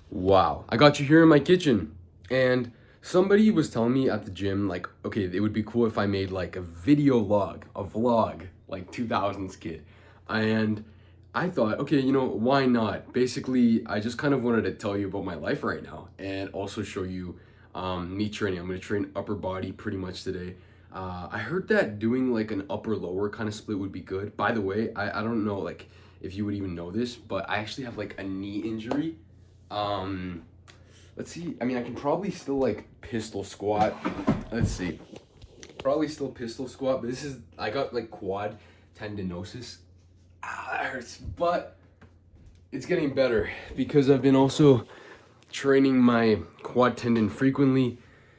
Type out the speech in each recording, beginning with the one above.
Wow, I got you here in my kitchen, and somebody was telling me at the gym, like, okay, it would be cool if I made like a video log, a vlog, like 2000s kid. And I thought, okay, you know, why not? Basically, I just kind of wanted to tell you about my life right now and also show you me training. I'm gonna train upper body pretty much today. I heard that doing like an upper lower kind of split would be good. By the way, I don't know like if you would even know this, but I actually have like a knee injury. Let's see. I mean, I can probably still like pistol squat. Let's see. Probably still pistol squat, but I got like quad tendinosis. That hurts, but it's getting better because I've been also training my quad tendon frequently.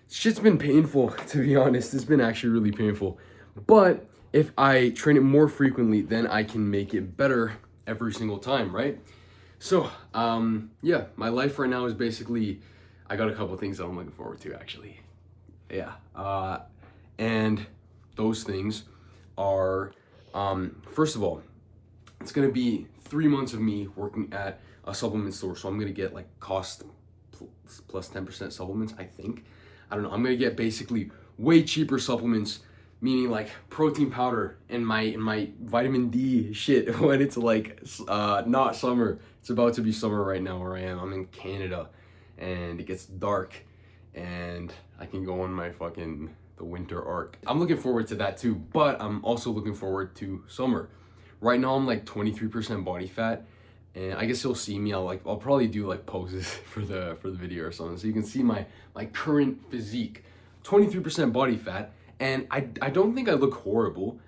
Shit's been painful, to be honest. It's been actually really painful. But if I train it more frequently, then I can make it better every single time, right? So, yeah, my life right now is basically, I got a couple of things that I'm looking forward to, actually. Yeah, and those things are, first of all, it's gonna be 3 months of me working at a supplement store. So I'm gonna get like cost plus 10% supplements, I think. I don't know, I'm gonna get basically way cheaper supplements, meaning like protein powder and my vitamin D shit when it's like not summer. It's about to be summer right now where I am. I'm in Canada and it gets dark and I can go on my the winter arc. I'm looking forward to that too, but I'm also looking forward to summer. Right now I'm like 23% body fat, and I guess you'll see me. I'll probably do like poses for the video or something, so you can see my current physique. 23% body fat, and I don't think I look horrible,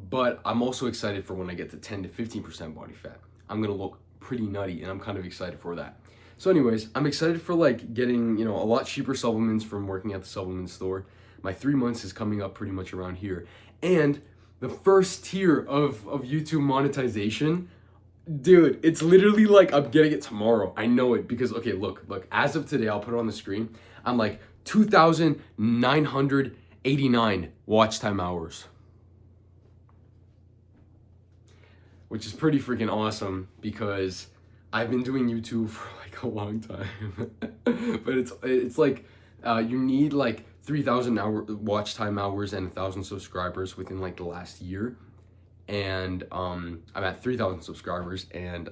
but I'm also excited for when I get to 10 to 15% body fat. I'm gonna look pretty nutty, and I'm kind of excited for that. So anyways, I'm excited for like getting, you know, a lot cheaper supplements from working at the supplement store. My 3 months is coming up pretty much around here, and the first tier of YouTube monetization, dude, it's literally like I'm getting it tomorrow. I know it because, okay, look, as of today, I'll put it on the screen. I'm like 2,989 watch time hours, which is pretty freaking awesome because I've been doing YouTube for like a long time. But it's like you need like 3,000 watch time hours and 1,000 subscribers within like the last year, and I'm at 3,000 subscribers, and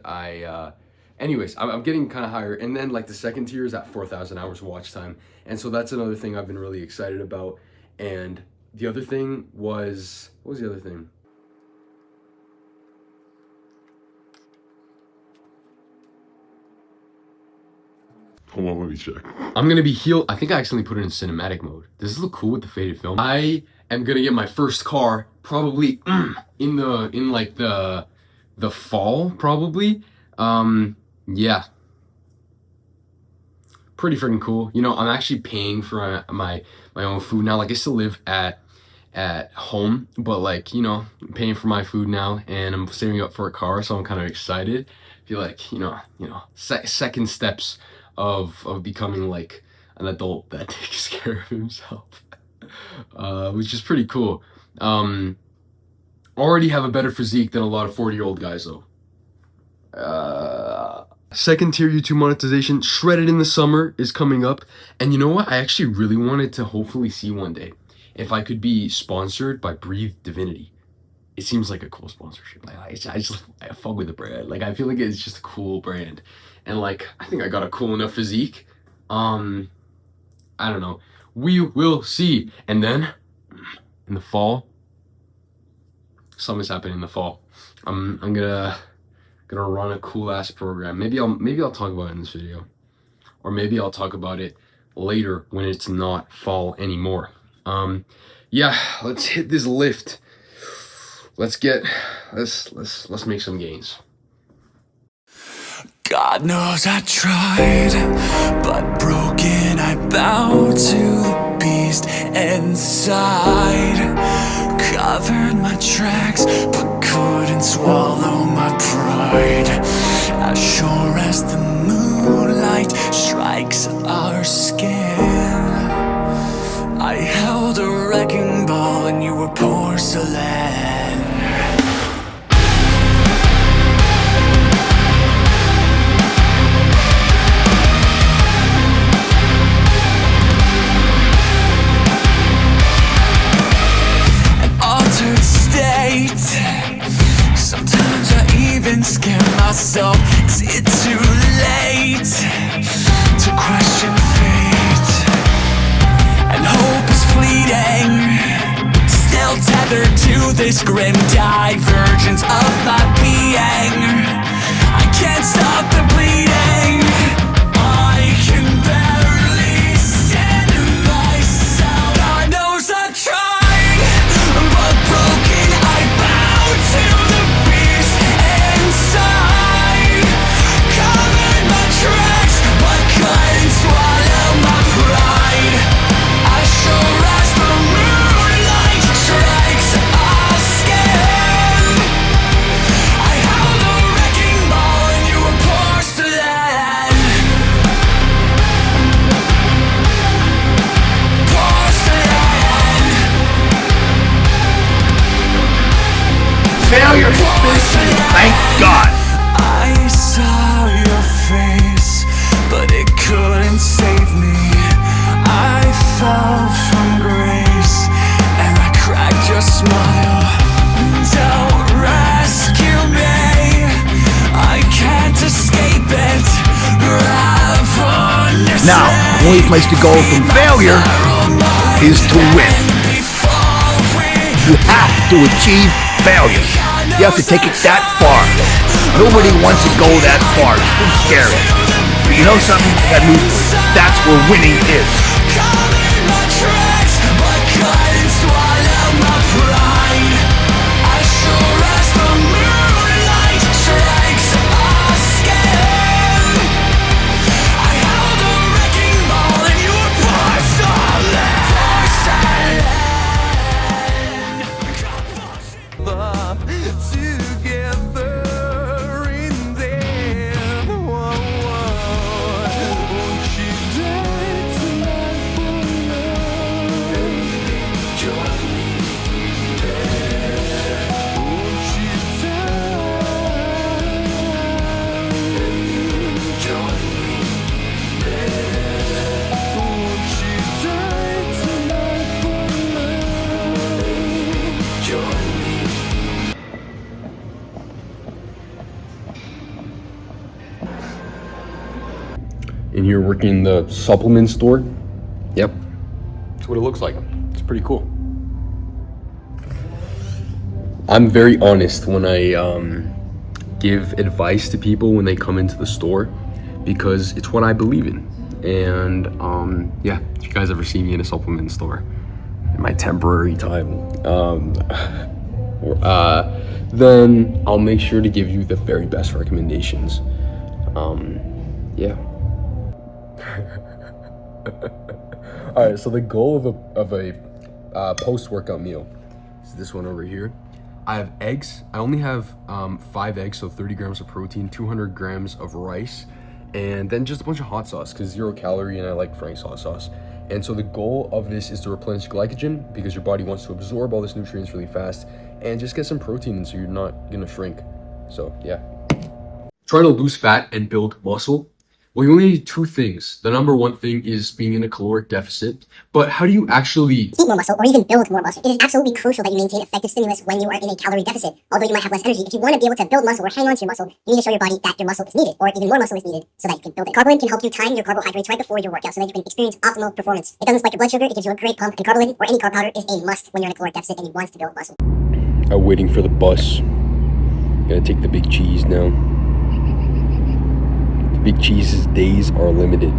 anyways, I'm getting kind of higher, and then like the second tier is at 4,000 hours watch time, and so that's another thing I've been really excited about. And the other thing was, what was the other thing? Hold on, let me check. I'm gonna be healed. I think I accidentally put it in cinematic mode. Does this look cool with the faded film? I am gonna get my first car probably in like the fall, probably. Yeah. Pretty freaking cool. You know, I'm actually paying for my own food now. Like I still live at home, but like, you know, I'm paying for my food now, and I'm saving up for a car, so I'm kind of excited. I feel like, you know, second steps of becoming like an adult that takes care of himself, which is pretty cool. Already have a better physique than a lot of 40-year-old guys though. Second tier YouTube monetization, shredded in the summer, is coming up. And you know what? I actually really wanted to hopefully see one day if I could be sponsored by Breathe Divinity. It seems like a cool sponsorship. Like, I fuck with the brand. Like, I feel like it's just a cool brand. And like, I think I got a cool enough physique. I don't know. We will see. And then in the fall, something's happening in the fall. I'm gonna run a cool ass program. Maybe I'll talk about it in this video, or maybe I'll talk about it later when it's not fall anymore. Yeah, let's hit this lift. Let's make some gains. God knows I tried, but broken I bow to the beast inside. Covered my tracks, but couldn't swallow my pride. As sure as the moonlight strikes our skin, I held a wrecking ball and you were porcelain. these grim divergence of my being. I can't stop the bleeding. I can barely stand myself. God knows I tried, but broken I bow to the beast inside. Covered my tracks, but couldn't swallow my pride. I sure as the moonlight strikes our skin. I held a wrecking ball and you were porcelain. Porcelain. Failure is physical, thank God. I saw your face, but it couldn't save me. I fell from grace, and I cracked your smile. Don't rescue me, I can't escape it. Now, the only place to go from failure is to win. You have to achieve failure. You have to take it that far. Nobody wants to go that far. It's too scary. But you know something? I got news for you. That's where winning is. Covered my tracks, but couldn't swallow my pride. I sure as the moonlight strikes our skin. I held a wrecking ball and you were porcelain. Together in them. Won't you die tonight for love? Join me there. Won't you die? Join me there. Won't you die tonight for love? Join me. In here working in the supplement store. Yep, that's what it looks like. It's pretty cool. I'm very honest when I give advice to people when they come into the store, because it's what I believe in. And yeah, if you guys ever see me in a supplement store in my temporary time, then I'll make sure to give you the very best recommendations. Yeah. All right, so the goal of a post-workout meal is this one over here. I have eggs. I only have 5 eggs, so 30 grams of protein, 200 grams of rice, and then just a bunch of hot sauce, because 0 calorie and I like Frank's hot sauce. And so the goal of this is to replenish glycogen, because your body wants to absorb all this nutrients really fast, and just get some protein in so you're not gonna shrink. So yeah. Try to lose fat and build muscle. Well, you only need 2 things. The number 1 thing is being in a caloric deficit. But how do you actually eat more muscle or even build more muscle? It is absolutely crucial that you maintain effective stimulus when you are in a calorie deficit. Although you might have less energy, if you want to be able to build muscle or hang on to your muscle, you need to show your body that your muscle is needed, or even more muscle is needed, so that you can build it. Carbolin can help you time your carbohydrates right before your workout so that you can experience optimal performance. It doesn't spike your blood sugar, it gives you a great pump, and carbolin or any carb powder is a must when you're in a caloric deficit and you want to build muscle. I'm waiting for the bus. Gotta take the big cheese now. Big Cheese's days are limited.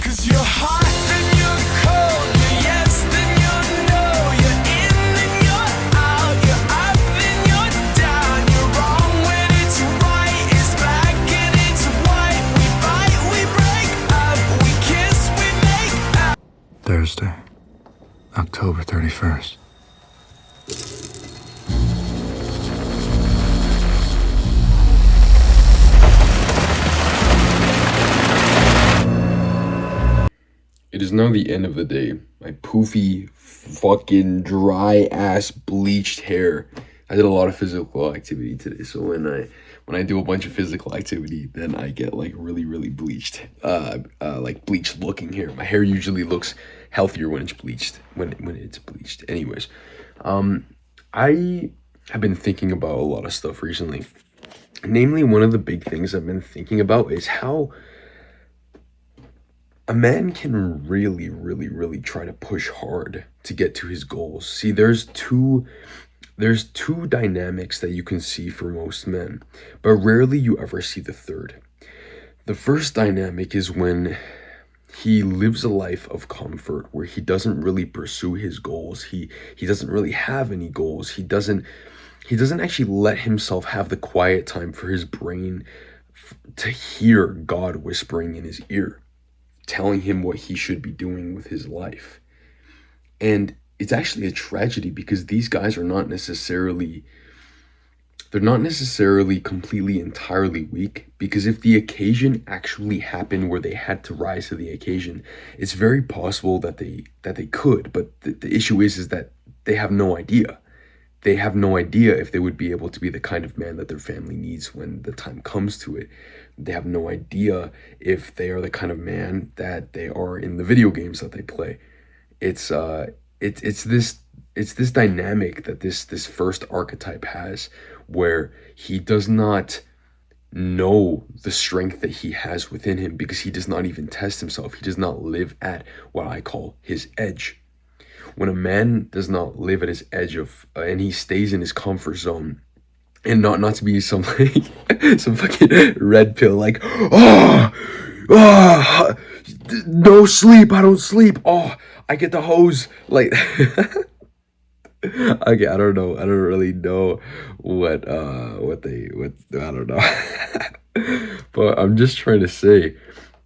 Cause you're hot, then you're cold, you're yes, then you're no, you're in, then you're out, you're up, then you're down, you're wrong when it's right, it's black and it's white, we fight, we break up, we kiss, we make up. Thursday, October 31st. It is now the end of the day. My poofy, fucking dry ass bleached hair. I did a lot of physical activity today, so when I do a bunch of physical activity, then I get like really bleached, like bleached looking hair. My hair usually looks healthier when it's bleached. When it's bleached. Anyways, I have been thinking about a lot of stuff recently. Namely, one of the big things I've been thinking about is how a man can really try to push hard to get to his goals. See, there's two there's two dynamics that you can see for most men, but rarely you ever see the third. The first dynamic is when he lives a life of comfort where he doesn't really pursue his goals. He doesn't really have any goals. He doesn't actually let himself have the quiet time for his brain to hear God whispering in his ear, telling him what he should be doing with his life. And it's actually a tragedy because these guys are not necessarily completely entirely weak, because if the occasion actually happened where they had to rise to the occasion, it's very possible that they could, but the issue is that they have no idea. They have no idea if they would be able to be the kind of man that their family needs when the time comes to it. They have no idea if they are the kind of man that they are in the video games that they play. It's this dynamic that this first archetype has, where he does not know the strength that he has within him because he does not even test himself. He does not live at what I call his edge. When a man does not live at his edge and he stays in his comfort zone, and not to be some like some fucking red pill like, no sleep, I don't sleep, I get the hose, like okay, I don't really know what I don't know. But I'm just trying to say,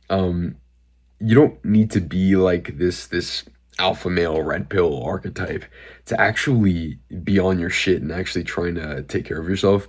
you don't need to be like this alpha male red pill archetype to actually be on your shit and actually trying to take care of yourself.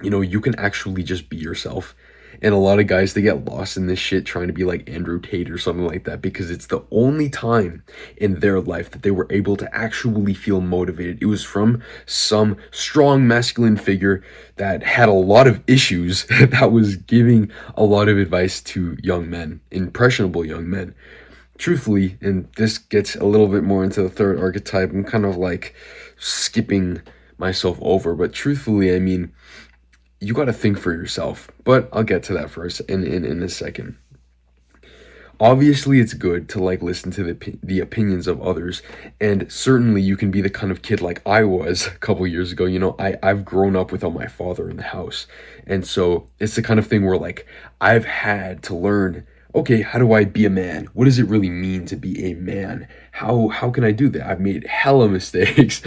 You know, you can actually just be yourself. And a lot of guys, they get lost in this shit trying to be like Andrew Tate or something like that, because it's the only time in their life that they were able to actually feel motivated. It was from some strong masculine figure that had a lot of issues that was giving a lot of advice to young men, impressionable young men. Truthfully, and this gets a little bit more into the third archetype, I'm kind of like skipping myself over, but truthfully, I mean, you got to think for yourself. But I'll get to that first in a second. Obviously, it's good to like listen to the opinions of others, and certainly you can be the kind of kid like I was a couple years ago. You know, I've grown up without my father in the house, and so it's the kind of thing where like I've had to learn, okay, how do I be a man? What does it really mean to be a man? How can I do that? I've made hella mistakes.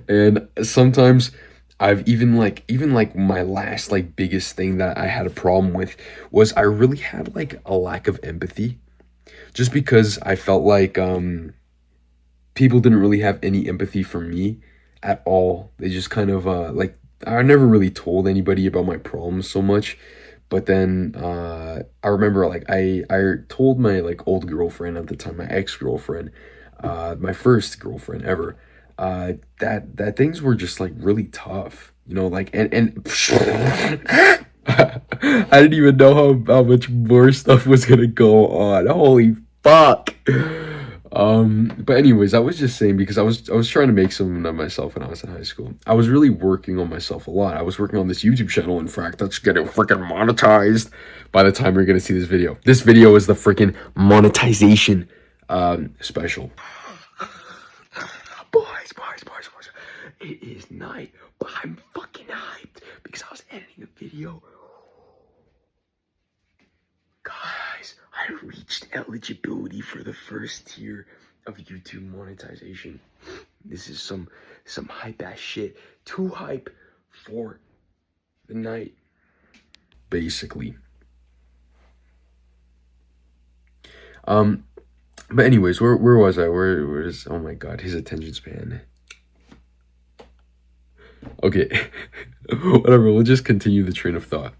And sometimes I've even like my last like biggest thing that I had a problem with was I really had like a lack of empathy, just because I felt like people didn't really have any empathy for me at all. They just kind of like, I never really told anybody about my problems so much. But then I remember like I told my like old girlfriend at the time, my ex-girlfriend, my first girlfriend ever, that things were just like really tough, you know, like and I didn't even know how much more stuff was gonna go on. Holy fuck. But anyways, I was just saying, because I was trying to make something of myself when I was in high school. I was really working on myself a lot. I was working on this YouTube channel, in fact, that's getting freaking monetized by the time you're gonna see this video. This video is the freaking monetization special. Boys. It is night, but I'm fucking hyped because I was editing a video. Guys, I reached eligibility for the first tier of YouTube monetization. This is some hype ass shit. Too hype for the night, basically. But anyways, where was I? Where is, oh my god, his attention span. Okay, whatever, we'll just continue the train of thought.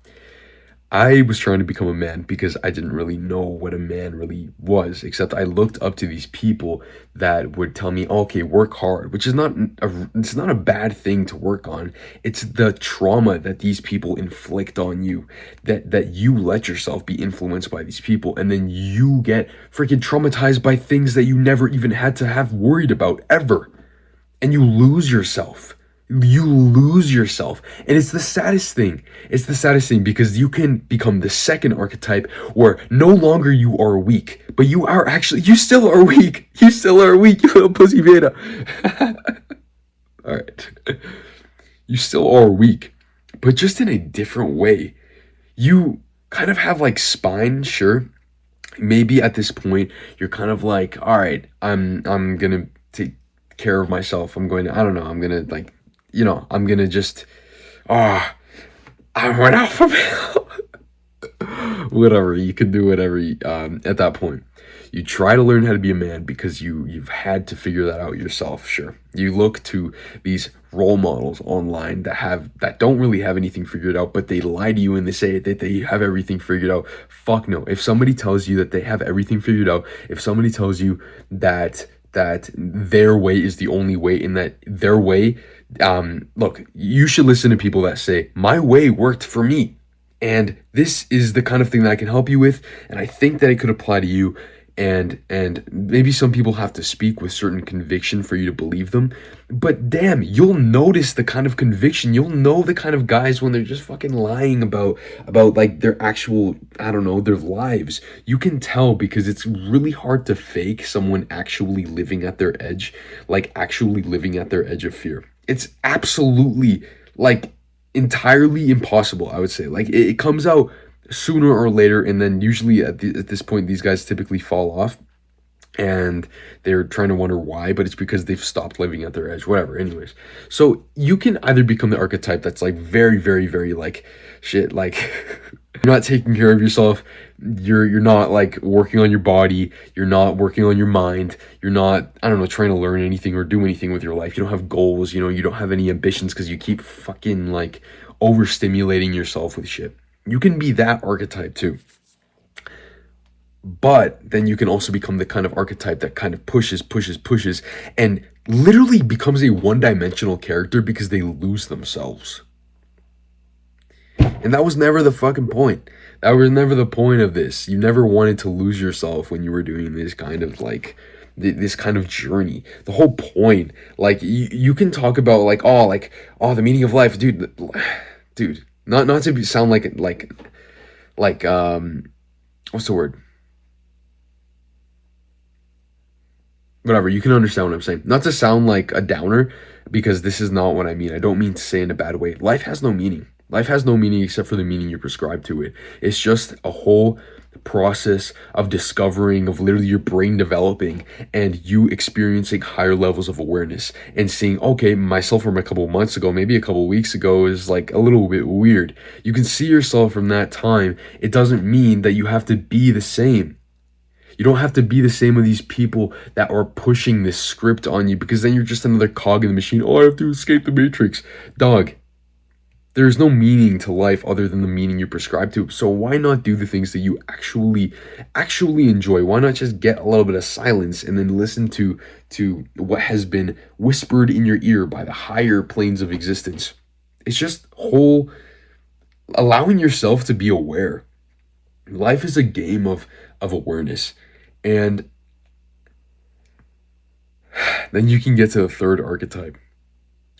I was trying to become a man because I didn't really know what a man really was, except I looked up to these people that would tell me, okay, work hard, which is it's not a bad thing to work on. It's the trauma that these people inflict on you, that you let yourself be influenced by these people, and then you get freaking traumatized by things that you never even had to have worried about ever, and you lose yourself. You lose yourself, and it's the saddest thing. It's the saddest thing, because you can become the second archetype where no longer you are weak, but you still are weak. You still are weak, you little pussy beta. All right. You still are weak, but just in a different way. You kind of have like spine, sure. Maybe at this point you're kind of like, all right, I'm gonna take care of myself. I'm going to, I don't know, I'm gonna like, I'm gonna just, ah, I went alpha male. Whatever, you can do whatever at that point. You try to learn how to be a man because you've had to figure that out yourself, sure. You look to these role models online that don't really have anything figured out, but they lie to you and they say that they have everything figured out. Fuck no. If somebody tells you that they have everything figured out, if somebody tells you that their way is the only way, and that their way, look, you should listen to people that say, my way worked for me. And this is the kind of thing that I can help you with, and I think that it could apply to you. And maybe some people have to speak with certain conviction for you to believe them. But damn, you'll notice the kind of conviction. You'll know the kind of guys when they're just fucking lying about like their actual, I don't know, their lives. You can tell because it's really hard to fake someone actually living at their edge, like actually living at their edge of fear. It's absolutely like entirely impossible, I would say. Like it comes out sooner or later, and then usually at this point these guys typically fall off and they're trying to wonder why, but it's because they've stopped living at their edge, whatever. Anyways, so you can either become the archetype that's like very, very, very like shit, like you're not taking care of yourself, you're not like working on your body, you're not working on your mind, you're not, I don't know, trying to learn anything or do anything with your life, you don't have goals, you don't have any ambitions because you keep fucking like overstimulating yourself with shit. You can be that archetype too. But then you can also become the kind of archetype that kind of pushes, and literally becomes a one-dimensional character because they lose themselves. And that was never the fucking point. That was never the point of this. You never wanted to lose yourself when you were doing this kind of like, this kind of journey. The whole point, like, you can talk about like, oh, the meaning of life, dude, not to sound like what's the word? Whatever, you can understand what I'm saying. Not to sound like a downer, because this is not what I mean. I don't mean to say in a bad way. Life has no meaning. Life has no meaning except for the meaning you prescribe to it. It's just a whole process of discovering, of literally your brain developing and you experiencing higher levels of awareness and seeing, okay, myself from a couple of months ago, maybe a couple of weeks ago is like a little bit weird. You can see yourself from that time. It doesn't mean that you have to be the same. You don't have to be the same with these people that are pushing this script on you, because then you're just another cog in the machine. Oh, I have to escape the matrix. Dog, there's no meaning to life other than the meaning you prescribe to. So why not do the things that you actually enjoy? Why not just get a little bit of silence and then listen to what has been whispered in your ear by the higher planes of existence? It's just allowing yourself to be aware. Life is a game of awareness. And then you can get to the third archetype,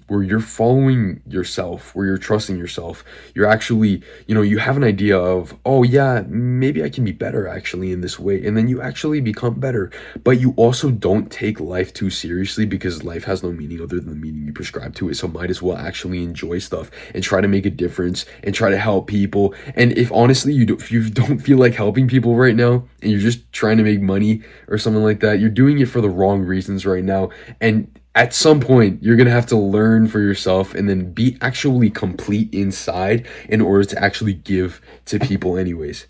where you're following yourself, where you're trusting yourself. You're actually, you have an idea of, oh yeah, maybe I can be better actually in this way. And then you actually become better, but you also don't take life too seriously, because life has no meaning other than the meaning you prescribe to it. So might as well actually enjoy stuff and try to make a difference and try to help people. And if honestly, if you don't feel like helping people right now and you're just trying to make money or something like that, you're doing it for the wrong reasons right now. And at some point, you're going to have to learn for yourself and then be actually complete inside in order to actually give to people anyways.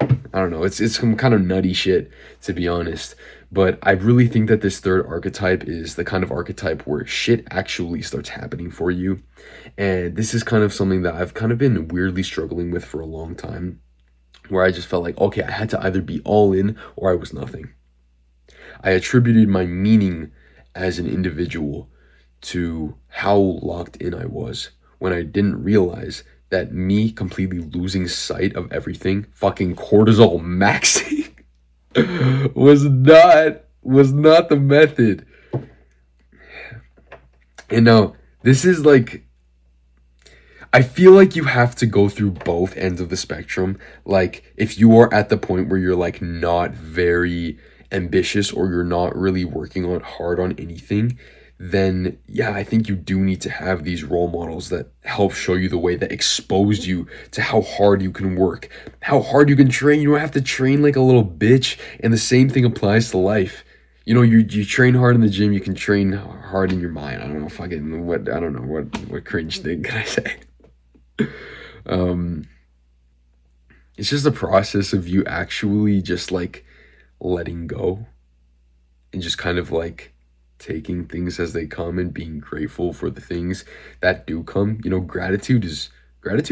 I don't know. It's some kind of nutty shit, to be honest. But I really think that this third archetype is the kind of archetype where shit actually starts happening for you. And this is kind of something that I've kind of been weirdly struggling with for a long time, where I just felt like, okay, I had to either be all in or I was nothing. I attributed my meaning as an individual to how locked in I was, when I didn't realize that me completely losing sight of everything, fucking cortisol maxing, was not the method. And now this is like, I feel like you have to go through both ends of the spectrum. Like if you are at the point where you're like not very ambitious, or you're not really working on hard on anything, then yeah, I think you do need to have these role models that help show you the way, that expose you to how hard you can work, how hard you can train. You don't have to train like a little bitch. And the same thing applies to life. You know, you train hard in the gym, you can train hard in your mind. I don't know what cringe thing can I say. It's just a process of you actually just like letting go and just kind of like taking things as they come and being grateful for the things that do come. You know, gratitude is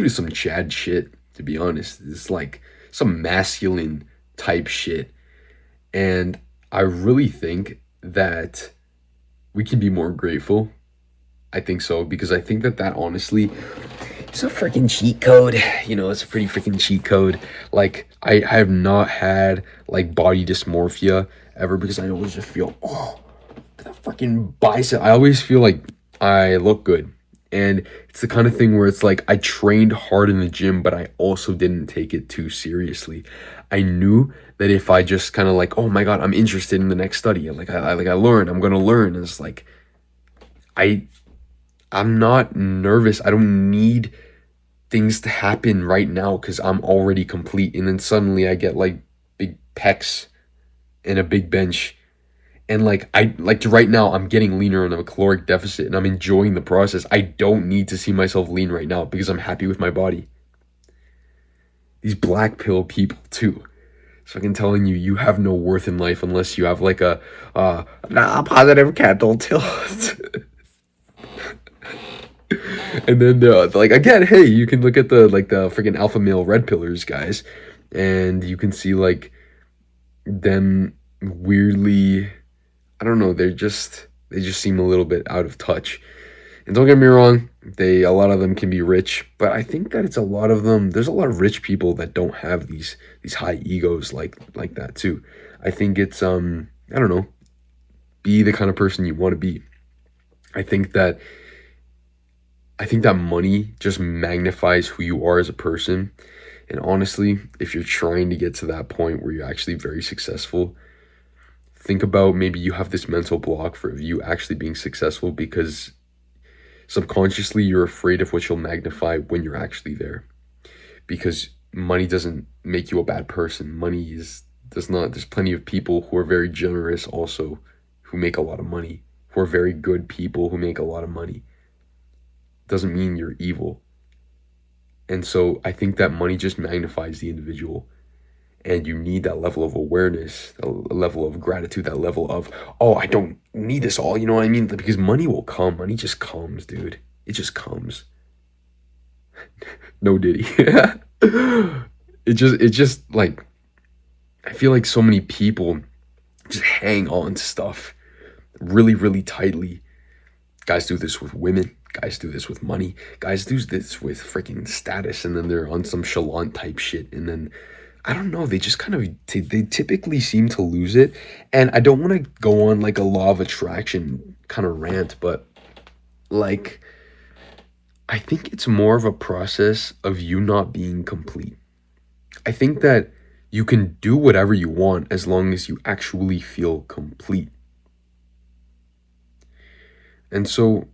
some Chad shit, to be honest. It's like some masculine type shit. And I really think that we can be more grateful. I think so, because I think that honestly, it's a freaking cheat code. You know, it's a pretty freaking cheat code. Like, I have not had like body dysmorphia ever, because I always just feel, oh, that fucking bicep. I always feel like I look good. And it's the kind of thing where it's like I trained hard in the gym, but I also didn't take it too seriously. I knew that if I just kind of like, oh my God, I'm interested in the next study. Like I learn, I'm gonna learn. And it's like I'm not nervous. I don't need things to happen right now because I'm already complete. And then suddenly I get like big pecs and a big bench. And like right now I'm getting leaner on a caloric deficit and I'm enjoying the process. I don't need to see myself lean right now because I'm happy with my body. These black pill people too. So I'm telling you, you have no worth in life unless you have like a positive cattle tilt. And then like again, hey, you can look at the freaking alpha male red pillars guys, and you can see like them weirdly, I don't know, they just seem a little bit out of touch. And don't get me wrong, a lot of them can be rich, but I think that there's a lot of rich people that don't have these high egos like that too. I think it's I don't know, be the kind of person you want to be. I think that money just magnifies who you are as a person. And honestly, if you're trying to get to that point where you're actually very successful, think about maybe you have this mental block for you actually being successful because subconsciously you're afraid of what you'll magnify when you're actually there. Because money doesn't make you a bad person. There's plenty of people who are very generous also, who make a lot of money, who are very good people who make a lot of money. Doesn't mean you're evil. And so I think that money just magnifies the individual. And you need that level of awareness, a level of gratitude, that level of, oh, I don't need this all, you know what I mean? Because money will come. Money just comes, dude. It just comes. No Diddy. It just like, I feel like so many people just hang on to stuff really, really tightly. Guys do this with women. Guys do this with money. Guys do this with freaking status, and then they're on some chalant type shit, and then I don't know, they just kind of they typically seem to lose it. And I don't want to go on like a law of attraction kind of rant, but like I think it's more of a process of you not being complete. I think that you can do whatever you want as long as you actually feel complete. And so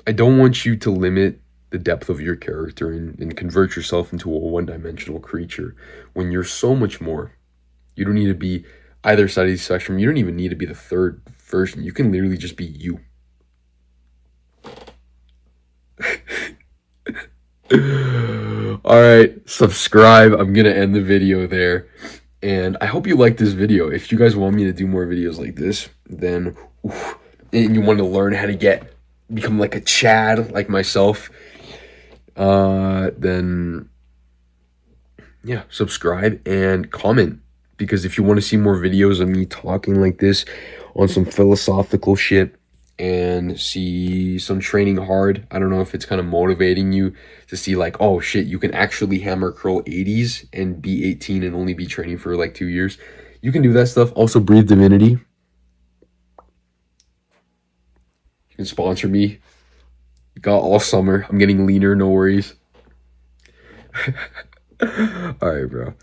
I don't want you to limit the depth of your character and convert yourself into a one-dimensional creature when you're so much more. You don't need to be either side of the spectrum. You don't even need to be the third version. You can literally just be you. Alright, subscribe. I'm gonna end the video there. And I hope you liked this video. If you guys want me to do more videos like this, then and you want to learn how to become like a Chad like myself, then yeah, subscribe and comment, because if you want to see more videos of me talking like this on some philosophical shit and see some training hard, I don't know if it's kind of motivating you to see like, oh shit, you can actually hammer curl 80s and be 18 and only be training for like 2 years. You can do that stuff. Also, Breathe Divinity. You can sponsor me. Got all summer. I'm getting leaner, no worries. Alright, bro.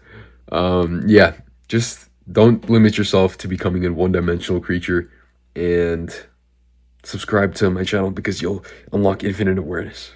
Yeah, just don't limit yourself to becoming a one-dimensional creature, and subscribe to my channel because you'll unlock infinite awareness.